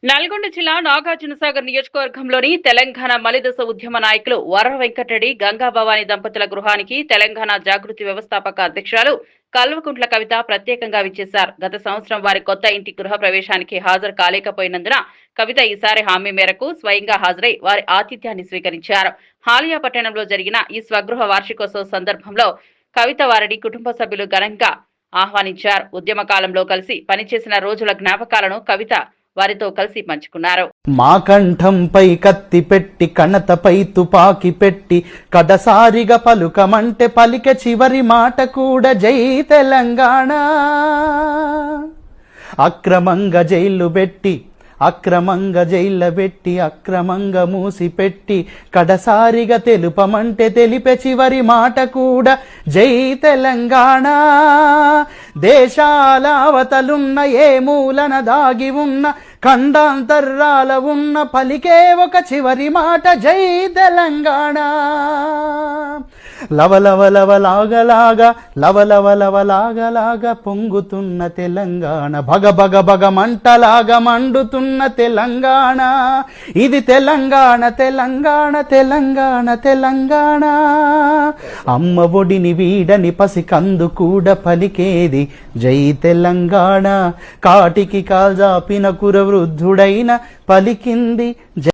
నల్గొండ జిల్లా నాగార్జునసాగర్ నియోజకవర్గంలోని తెలంగాణ మలిదశ ఉద్యమ నాయకులు వర వెంకటరెడ్డి గంగాభవాని దంపతుల గృహానికి తెలంగాణ జాగృతి వ్యవస్థాపక అధ్యక్షురాలు కల్వకుంట్ల కవిత ప్రత్యేకంగా విచ్చేశారు. గత సంవత్సరం వారి కొత్త ఇంటి గృహ ప్రవేశానికి హాజరు కాలేకపోయినందున కవిత ఈసారి హామీ మేరకు స్వయంగా హాజరై వారి ఆతిథ్యాన్ని స్వీకరించారు. హాలియా పట్టణంలో జరిగిన ఈ స్వగృహ వార్షికోత్సవ సందర్భంలో కవిత వారిని కుటుంబ సభ్యులు ఘనంగా ఆహ్వానించారు. ఉద్యమ కాలంలో కలిసి పనిచేసిన రోజుల జ్ఞాపకాలను కవిత వారితో కలిసి పంచుకున్నారు. మా కంఠంపై కత్తి పెట్టి కణతపై తుపాకి పెట్టి కడసారిగా పలుకమంటే పలిక చివరి మాట కూడా జై తెలంగాణ. అక్రమంగా జైలు పెట్టి అక్రమంగా మూసిపెట్టి కడసారిగా తెలుపమంటే తెలిపే చివరి మాట కూడా జై తెలంగాణ. దేశాల అవతలున్న ఏ మూలన దాగి ఉన్న ఖండాంతర్రాల ఉన్న పలికే ఒక చివరి మాట జై తెలంగాణ. లవలవలాగలాగా పొంగుతున్న తెలంగాణ, భగ మంటలాగా మండుతున్న తెలంగాణ. ఇది తెలంగాణ తెలంగాణ తెలంగాణ తెలంగాణ. అమ్మ ఒడిని వీడని పసికందు కూడా పలికేది జై తెలంగాణ. కాటికి కాల్జాపిన కురవృద్ధుడైన పలికింది